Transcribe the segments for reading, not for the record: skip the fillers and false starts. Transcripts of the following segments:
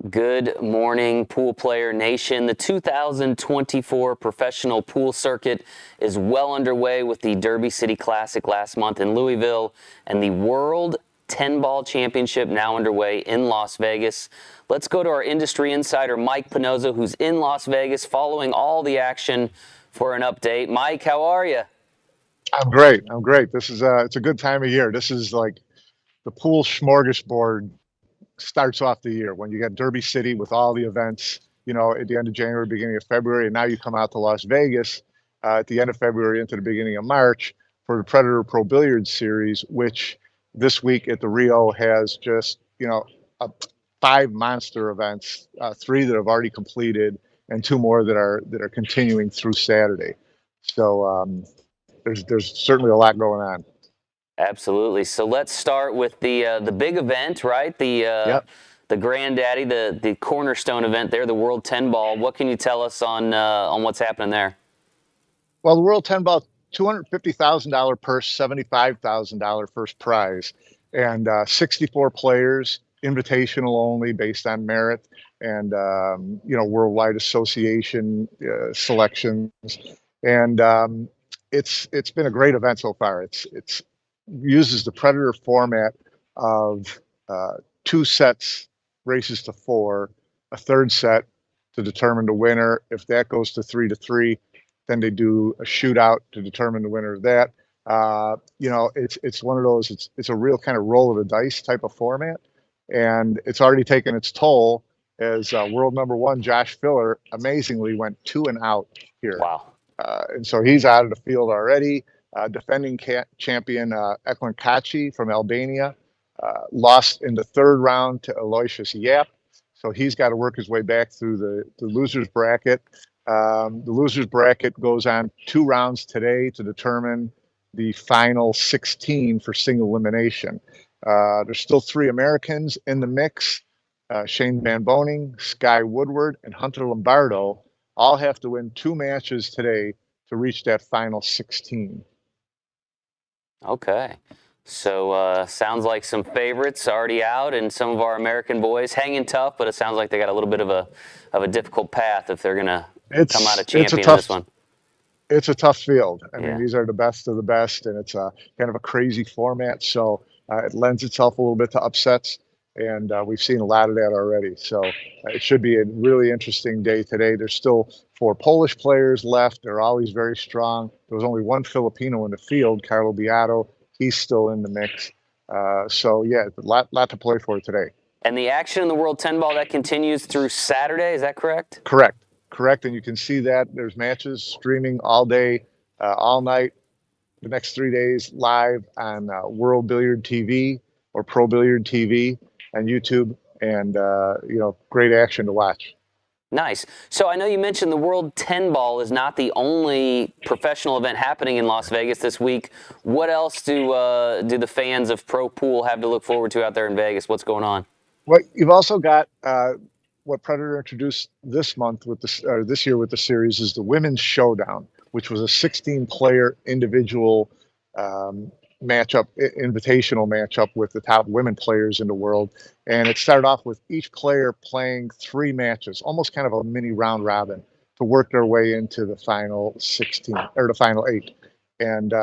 Good morning, Pool Player Nation. The 2024 professional pool circuit is well underway with the Derby City Classic last month in Louisville and the World 10-Ball Championship now underway in Las Vegas. Let's go to our industry insider, Mike Panozzo, who's in Las Vegas following all the action for an update. Mike, how are you? I'm great. This is it's a good time of year. This is like the pool smorgasbord starts off the year when you got Derby City with all the events, at the end of January, beginning of February, and now you come out to Las Vegas at the end of February into the beginning of March for the Predator Pro Billiard Series, which this week at the Rio has just, uh, 5 monster events, 3 that have already completed, and 2 more that are continuing through Saturday. So there's certainly a lot going on. Absolutely. So let's start with the big event, right? Yep. The granddaddy, the cornerstone event there, the World 10 Ball. What can you tell us on what's happening there? Well, the World 10 Ball, $250,000 purse, $75,000 first prize, and 64 players, invitational only, based on merit, and worldwide association selections, and it's been a great event so far. It's uses the Predator format of 2 sets, races to 4, a third set to determine the winner. If that goes to 3-3, then they do a shootout to determine the winner of that. It's one of those. It's a real kind of roll of the dice type of format, and it's already taken its toll. As world number 1 Josh Filler amazingly went 2 and out here. Wow. And so he's out of the field already. Defending champion Eklund Kaci from Albania lost in the 3rd round to Aloysius Yap. So he's got to work his way back through the loser's bracket. The loser's bracket goes on 2 rounds today to determine the final 16 for single elimination. There's still 3 Americans in the mix. Shane Van Boning, Sky Woodward, and Hunter Lombardo all have to win 2 matches today to reach that final 16. Okay. So sounds like some favorites already out, and some of our American boys hanging tough, but it sounds like they got a little bit of a difficult path if they're going to come out a champion in this one. It's a tough field. I mean, Yeah. these are the best of the best, and it's a kind of a crazy format, so it lends itself a little bit to upsets, and we've seen a lot of that already. So it should be a really interesting day today. There's still 4 Polish players left. They're always very strong. There was only 1 Filipino in the field, Carlo Beato. He's still in the mix. So yeah, a lot to play for today. And the action in the World 10 Ball, that continues through Saturday, is that correct? Correct. And you can see that there's matches streaming all day, all night, the next 3 days live on World Billiard TV or Pro Billiard TV on YouTube, and great action to watch. Nice. So I know you mentioned the World 10 Ball is not the only professional event happening in Las Vegas this week. What else do the fans of Pro Pool have to look forward to out there in Vegas? What's going on? Well, you've also got what Predator introduced this year with the series is the Women's Showdown, which was a 16-player individual matchup, invitational matchup with the top women players in the world. And it started off with each player playing 3 matches, almost kind of a mini round robin, to work their way into the final 16 or the final 8. And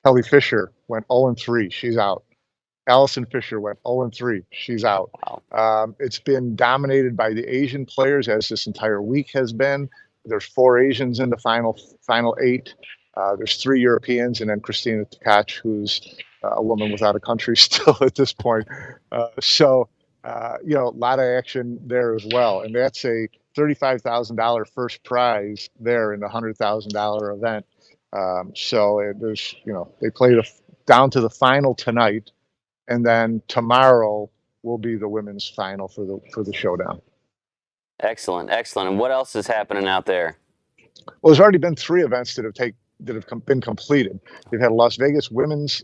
Kelly Fisher went 0-3, she's out. Allison Fisher went 0-3, she's out. Wow. It's been dominated by the Asian players, as this entire week has been. There's 4 Asians in the final 8. There's 3 Europeans, and then Christina Tkach, who's a woman without a country still at this point. A lot of action there as well. And that's a $35,000 first prize there in the $100,000 event. They play down to the final tonight, and then tomorrow will be the women's final for the showdown. Excellent. And what else is happening out there? Well, there's already been 3 events that have been completed. They've had a Las Vegas Women's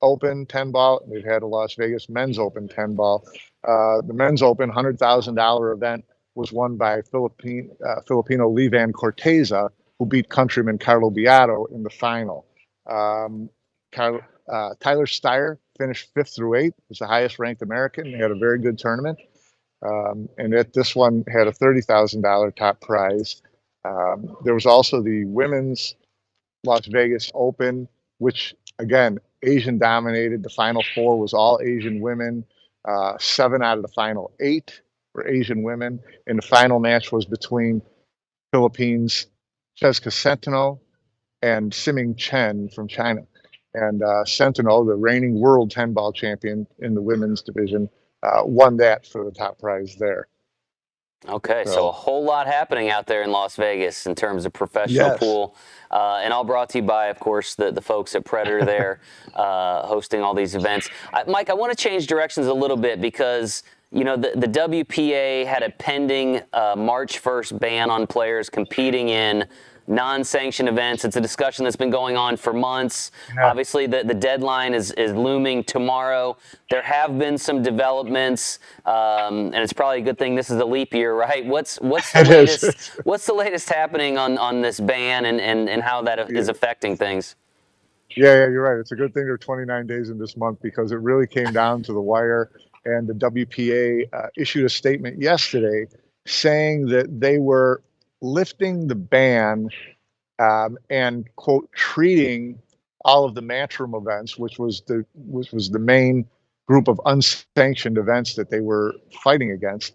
Open 10 ball, and they've had a Las Vegas Men's Open 10 ball. The Men's Open $100,000 event was won by Filipino Livan Corteza, who beat countryman Carlo Beato in the final. Tyler Steyer finished 5th through 8th, was the highest ranked American. He had a very good tournament. And this one had a $30,000 top prize. There was also the women's Las Vegas Open, which again, Asian dominated. The final four was all Asian women. 7 out of the final 8 were Asian women. And the final match was between Philippines' Cheska Centeno and Siming Chen from China. And Centeno, the reigning world 10-ball champion in the women's division, won that for the top prize there. Okay, so a So, whole lot happening out there in Las Vegas in terms of professional yes. pool, and all brought to you by, of course, the folks at Predator there, hosting all these events. Mike, I want to change directions a little bit because the WPA had a pending March 1st ban on players competing in non-sanctioned events. It's a discussion that's been going on for months. Yeah. Obviously, the deadline is looming tomorrow. There have been some developments, and it's probably a good thing this is a leap year, right? What's the It is. latest? What's the latest happening on this ban and how that is Yeah. affecting things? Yeah, you're right. It's a good thing there are 29 days in this month because it really came down to the wire. And the WPA issued a statement yesterday saying that they were lifting the ban and quote treating all of the matchroom events, which was the main group of unsanctioned events that they were fighting against.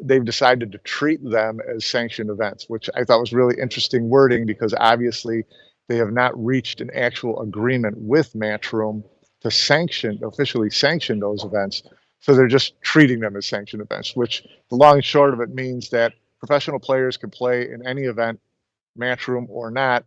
They've decided to treat them as sanctioned events, which I thought was really interesting wording because obviously they have not reached an actual agreement with Matchroom to officially sanction those events. So they're just treating them as sanctioned events, which the long and short of it means that professional players can play in any event, Matchroom or not,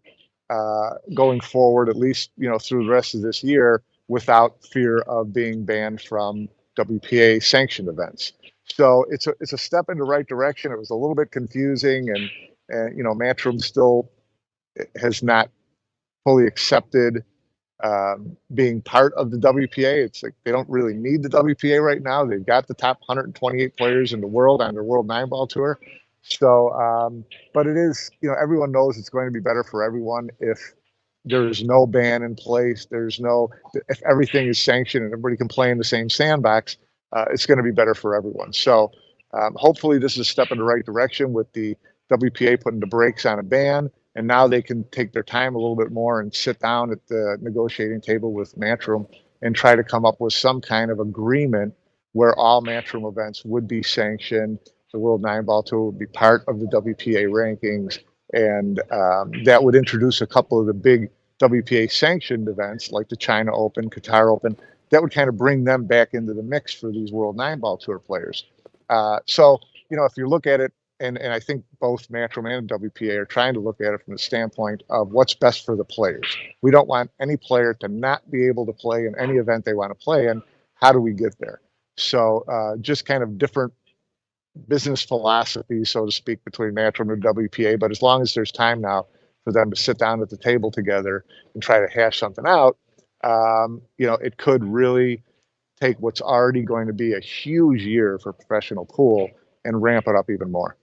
going forward, at least through the rest of this year, without fear of being banned from WPA sanctioned events. So it's a step in the right direction. It was a little bit confusing, and Matchroom still has not fully accepted being part of the WPA. It's like they don't really need the WPA right now. They've got the top 128 players in the world on their World 9-Ball Tour. So, but it is, everyone knows it's going to be better for everyone if there's no ban in place. If everything is sanctioned and everybody can play in the same sandbox, it's going to be better for everyone. So hopefully this is a step in the right direction with the WPA putting the brakes on a ban. And now they can take their time a little bit more and sit down at the negotiating table with Matchroom and try to come up with some kind of agreement where all Matchroom events would be sanctioned. The World 9-Ball Tour would be part of the WPA rankings, and that would introduce a couple of the big WPA sanctioned events like the China Open, Qatar Open. That would kind of bring them back into the mix for these World 9-Ball Tour players. So, if you look at it, and I think both Matchroom and WPA are trying to look at it from the standpoint of what's best for the players. We don't want any player to not be able to play in any event they want to play in. How do we get there? So just kind of different business philosophy, so to speak, between Matchroom and WPA. But as long as there's time now for them to sit down at the table together and try to hash something out, it could really take what's already going to be a huge year for professional pool and ramp it up even more.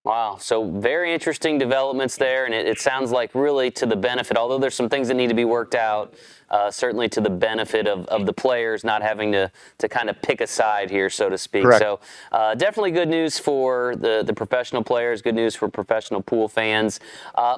Wow. So very interesting developments there, and it sounds like really to the benefit, although there's some things that need to be worked out, certainly to the benefit of the players not having to kind of pick a side here, so to speak. Correct. So definitely good news for the professional players, good news for professional pool fans.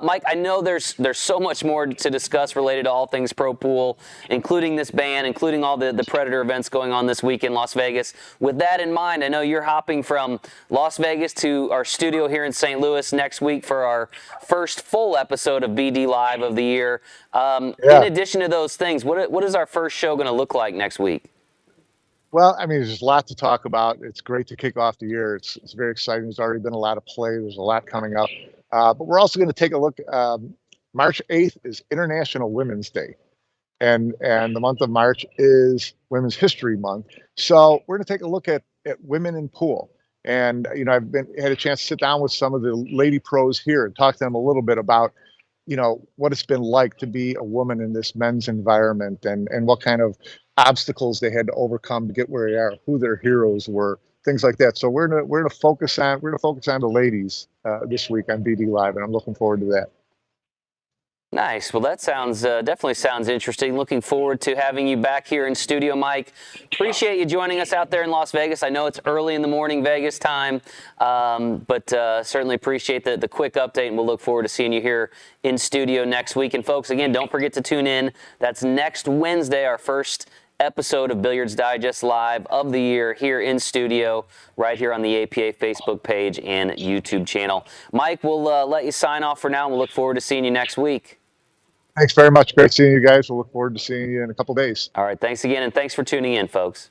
Mike, I know there's so much more to discuss related to all things pro pool, including this ban, including all the Predator events going on this week in Las Vegas. With that in mind, I know you're hopping from Las Vegas to our studio here in St. Louis next week for our first full episode of BD Live of the year. In addition to those things, what is our first show going to look like next week? Well, I mean, there's a lot to talk about. It's great to kick off the year. It's very exciting. There's already been a lot of play. There's a lot coming up. But we're also going to take a look. March 8th is International Women's Day. And the month of March is Women's History Month. So we're going to take a look at women in pool. And, I've had a chance to sit down with some of the lady pros here and talk to them a little bit about, what it's been like to be a woman in this men's environment and what kind of obstacles they had to overcome to get where they are, who their heroes were, things like that. So we're gonna focus on the ladies this week on BD Live, and I'm looking forward to that. Nice. Well, that sounds definitely sounds interesting. Looking forward to having you back here in studio, Mike. Appreciate you joining us out there in Las Vegas. I know it's early in the morning Vegas time, but certainly appreciate the quick update, and we'll look forward to seeing you here in studio next week. And folks, again, don't forget to tune in. That's next Wednesday, our first episode of Billiards Digest Live of the year here in studio, right here on the APA Facebook page and YouTube channel. Mike, we'll let you sign off for now, and we'll look forward to seeing you next week. Thanks very much. Great seeing you guys. We'll look forward to seeing you in a couple days. All right, thanks again, and thanks for tuning in, folks.